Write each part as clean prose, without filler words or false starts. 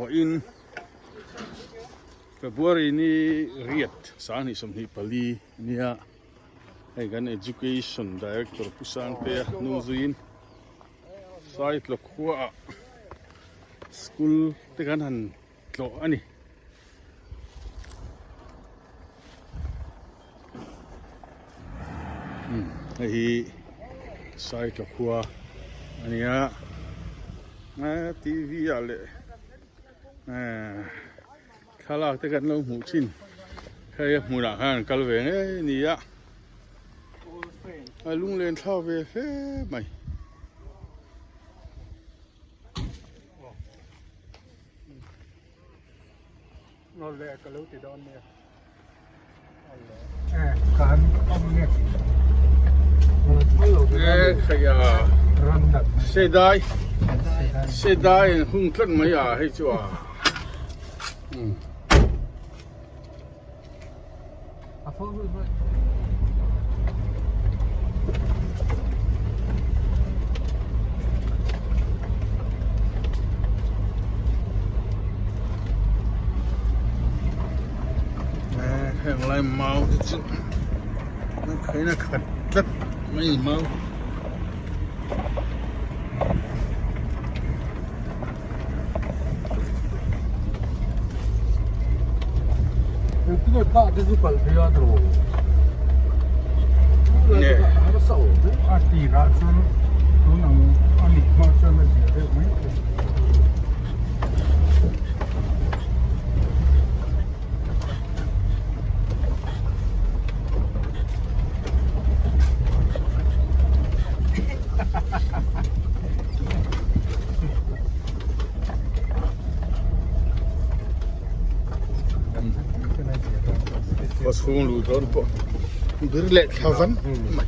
in February ni riat sani somni pali nia ai gan education director pusang te nuzuin site lo khua school te kan han tlo ani hi site lo khua ania TV ale khala te kan lo mu chin khai mu na han kal ve ni ya lung len thau ve fe mai nó lẹ cả lâu thì đón nè kan ông nè khai sedai hung tlan mai à hay chu à hàng lai mau chứ nó thấy nó khật rất mấy mau itu tak ada juga dia terus. Nè. Ada sầu. Arti rasa tu nang ani macam macam dia main. Pas phun lùi thôi po, bữa lẹ thao vấn mày.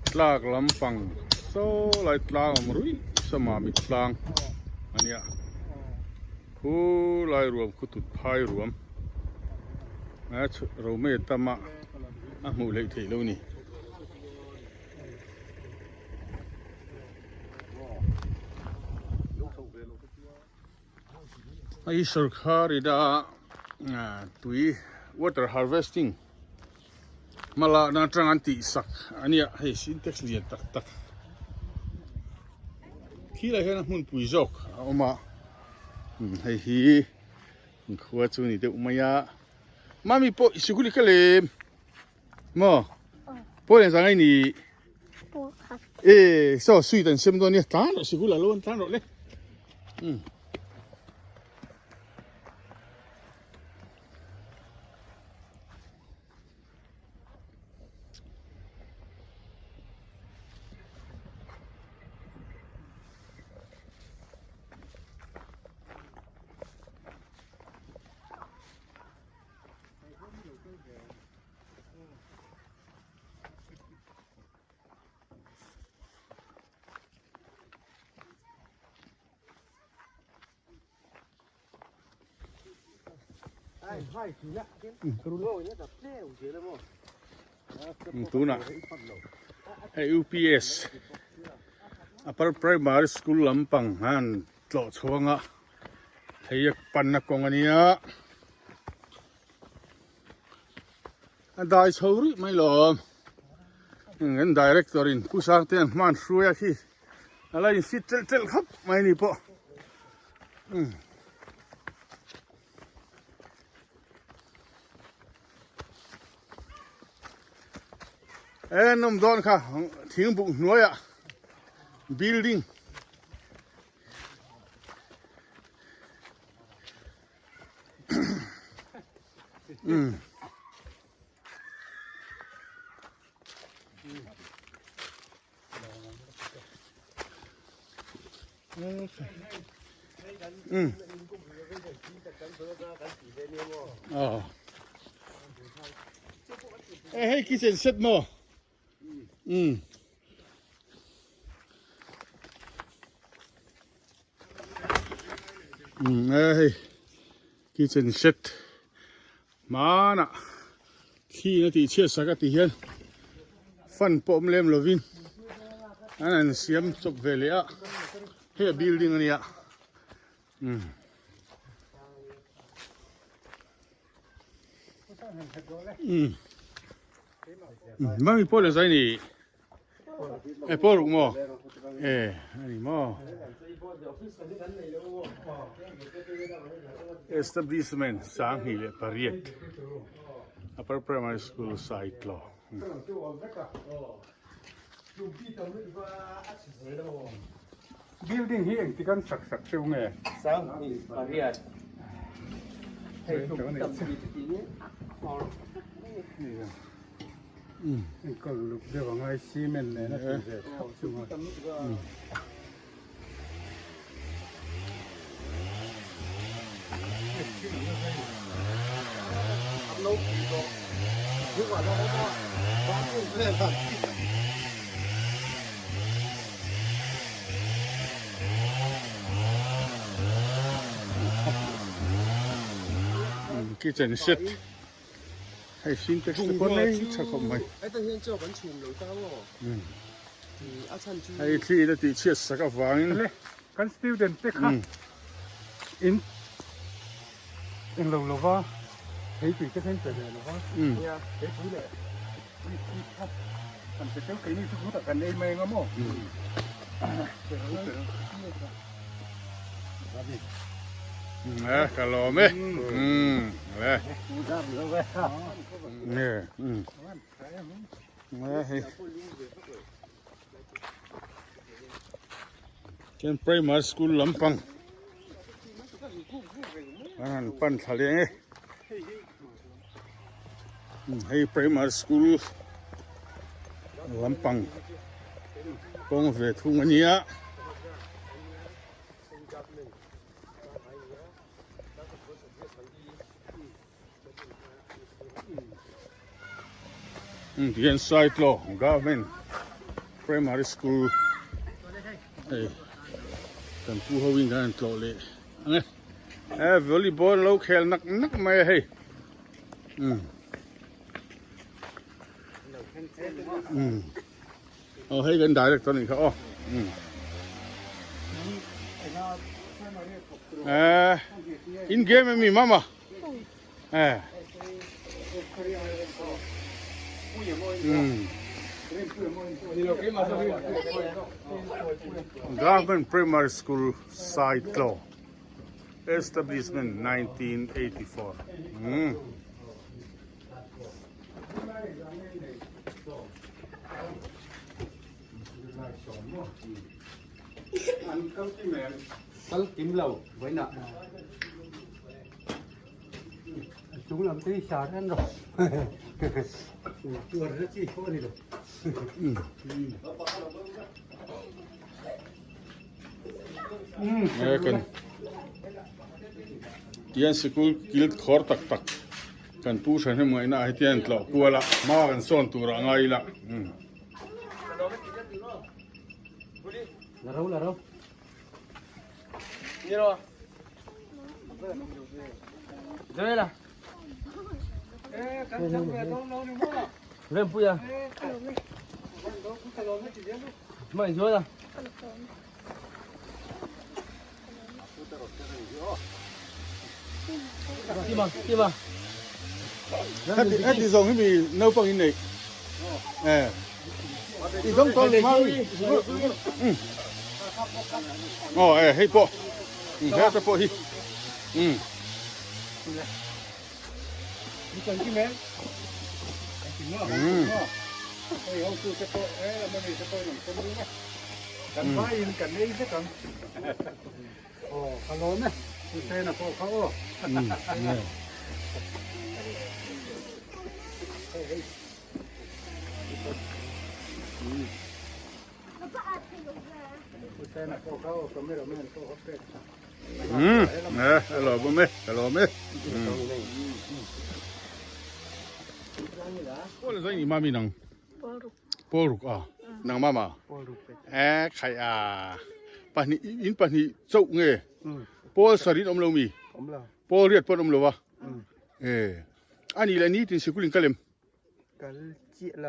Tlak lampang, so lai tlak amrui sama mit tlang, ania. Ku lai ruam kutut pai ruam, rome tama. Mù lệ thị lâu nè ai sarkar ida tui water harvesting mala na trang anti sak ania hei syntax lian tak tak khi lại hen mun pui jok oma hei hi khua chu ni de umaya mami po isiguli kale mo po sang ai ni so suy tận xem tôi nè tán rồi xíu là luôn tán rồi đấy tu na UPS upper primary school lampang han tlo chhuanga heiyak panna kongania dai chhori mai lo ngen director in pusang ten man hruya khi alai fit tel khap mai ni po nôm don kha thieng bụng nuôi ạ building hey kitchen set mo hey kitchen set mana khi nó thì chia sẻ cái tiền phân bom lem lovin anh xem chụp về lẽ hay building này ạ mà mình là gì nhỉ Paul cũng mò anh mò establishment sang hi le pariet upper primary school site lo building hi ang tikan sak siêu nghe sang hi pariat hay tụng tập gì thì nhé còn lúc đây vào ngay cement này nó sẽ tháo xuống rồi kitchen set hay xin text con này chắc không mày ấy tôi hiện cho vẫn chùm lấy tao rồi thì áo chân chú hay khi nó thì chia sẻ các vàng kan student te kha in lo va thấy tùy cái thế này nó nha cái thứ này kan se tel kai ni su ta kan ei mai ngamo kalau me nè Ken primary school Lampang anh pan thale hay primary school Lampang con về thu ngania the inside lo government primary school hey kan pu ho wing kan tlo le ane volleyball lo khel nak nak mai hey hay gần direct này không in game mi mama Government Primary School site law establishment 1984 Cắn kiếm lầu với nợ chúng làm cái xả ăn rồi chuột nó chỉ có gì rồi kan tian school kilt khor tak tak kan pu san he mai na ai tian tlo kuala ma kan son tu ra ngai la là đâu như đâu đây là lên pui à mày rồi à kim à hết thì dùng cái gì nấu bằng in này thì giống con mang hay po hết po hi cần cái mẹ không cứ cái tôi là mình cái tôi làm con đúng cần phải in cần đi chứ cần khá lớn này xe là cô khó xe là cô khó có mấy đồng men cô hấp tết hello me Ko là gì mami nang poruk nang mama khai pani in pani chau nge pol sarit om lo mi ổn là Paul riết Paul lo wa ani la ni tin sikulin kalem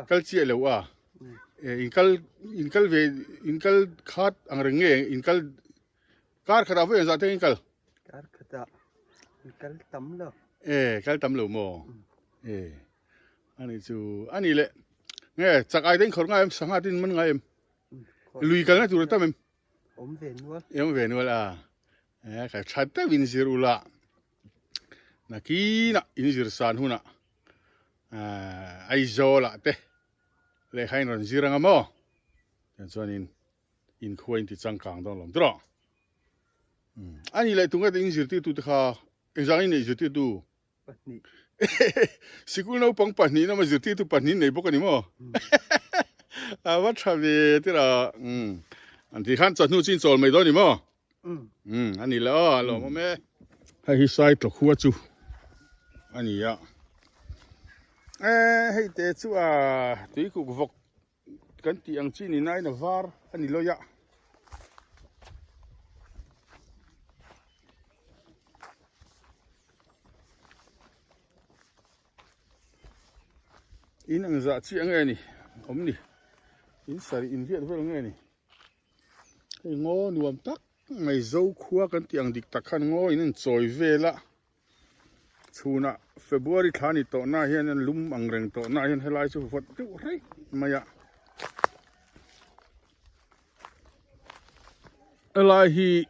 kal chia lo wa inkal về inkal khat ang renge inkal kar khara ve za te inkal kar khata inkal tam lo kal tam lo mo ani chu ani le nghe chak ai den khor nga em sanga tin man nga em lui kal na tu ta mem về nuôi à cái chặt ta vin zir ula na ki na in zir san huna ai zo la te le khai ron zir nga mo chuan in khuain ti changkang dong lom tro ani le tunga te in zir ti tu te kha exang in zir ti tu sikul no pang pani na ma zir ti tu pani nei bok ani mo wat thabe ti ra anh thì khán chọn nuôi chín chọn mấy đó nhỉ mò, anh đi lo mà mẹ, hay sai tổ khu chú, anh đi à, hay để chú à, tí cụ vọc, cái tiếng chín này này là var, anh đi lo ya, in anh dạ chị anh nghe nè, ốm nè, in sari in việt với anh nghe nè. Ngô nuông tắc ngày dâu khua cái tiếng địch tắc khăn ngô nên trồi về la chu na February tháng này tổ na hiện nên lum ang reng tổ na hiện hay lai chu vật tiêu đấy mà ya lai hi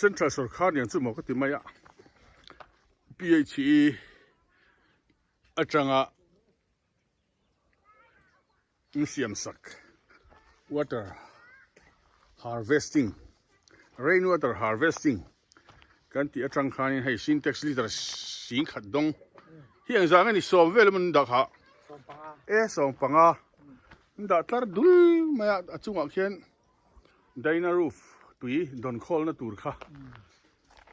Central Sarkar yang chu mo cái tim mà ya PHE achanga siam sak water harvesting, rainwater harvesting. Kan ti atang khanin hay syntax liter sing khat dong. Hiang zang ani som vel mun dak ha. Som panga. Da tar dul maya achunga khian Dyna roof tui don khol na tur kha.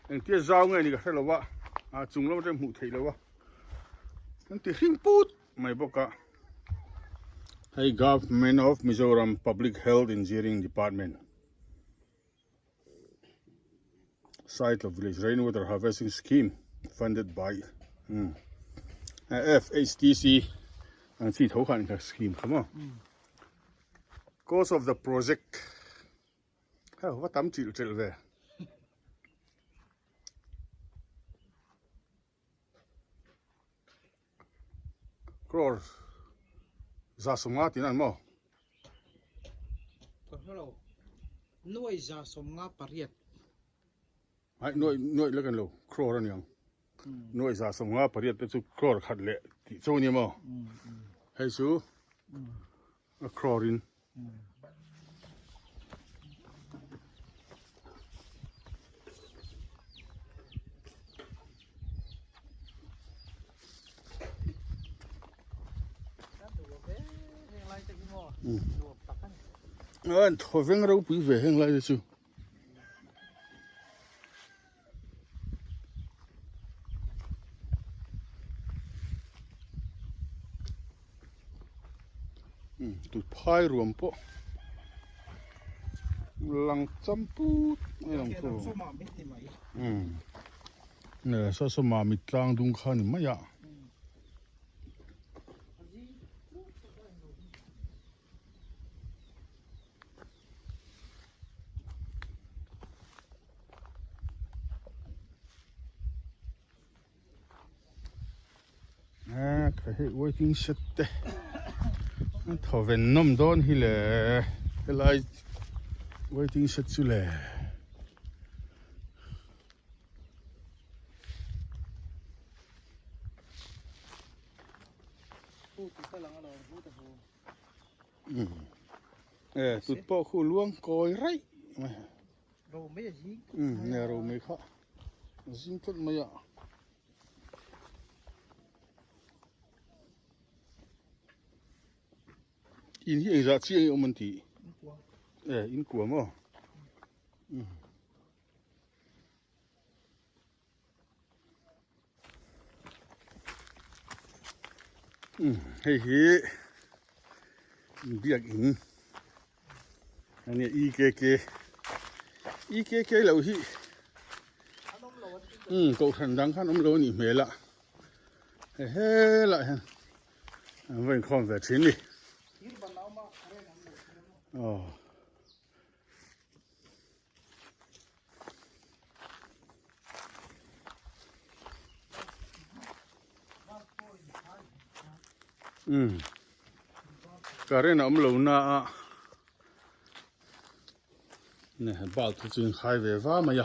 Eng ti zaw ngai ni ka helawa. Chung lo tem hu thei lawa. Kan ti hing put mai boka. Hey, Government of Mizoram Public Health Engineering Department. Site of Village Rainwater Harvesting Scheme funded by FHTC and see the scheme. Come on. Cost of the project. What am I tell there? Crores. Za songa tinan mo. Hello. Nuôi za songa pariat. Ai nuôi la kan lo. Crore ran yang. Nuôi za songa pariat te chu crore khat le ti chu ni mo. Hay su. A crore in. Anh thôi veng rau bự về hang lại chứ. Tụt phai ruộng po. Lang chăm put, lang to. Nè, sao mà mít lang đúng khăn mà ya. Cái waiting shed đấy, thầu về nôm đón hi lệ, cái lại waiting shed chứ lệ. Tụt bỏ khu luang coi rây, Rồi mấy gì? nè rồi mấy khó, dính thật mấy ạ. In hiện ra chi ông mình thì in của mà hey việc in anh ấy IKK lâu hi cậu thần đang khăn ông lô nhỉ mẹ lạ hết lại hả vậy còn về chín đi cái này ông lô na nè bảo tôi chuyện khai về vá mà ya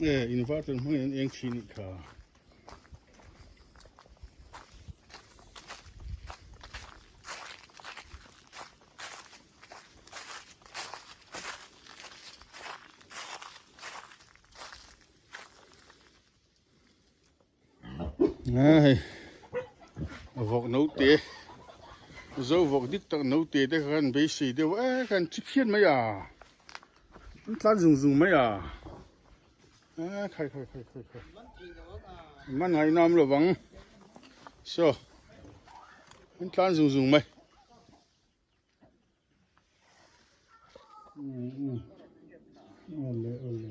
inverter mo yan yung chini ka này vọc nấu tê dâu vọc đít tặng nấu tê để gần bế xì để gần chích khiên mấy à tan dùng mấy à khai mắt ngày năm rồi vắng so tan dùng mấy ole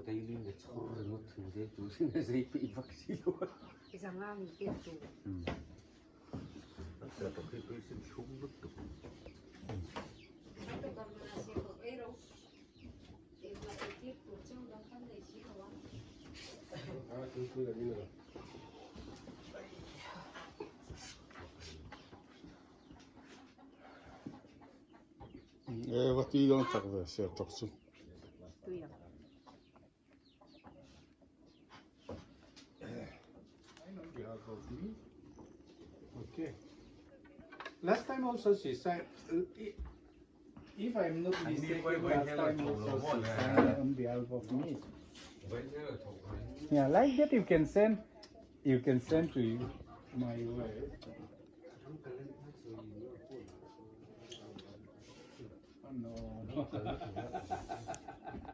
Tay lên để cho nó thử thế chú xin là giấy bị vaccine luôn. Cái rằng là mình tiếp tục. Giờ tổng khi tôi xin xuống bất tục. Tôi là như nào? wat die dan tak về sẽ tập trung Tùy à. Okay. Last time also she said, if I'm not mistaken, last time also she signed on behalf of me. Yeah, like that you can send to you my way. Oh, no.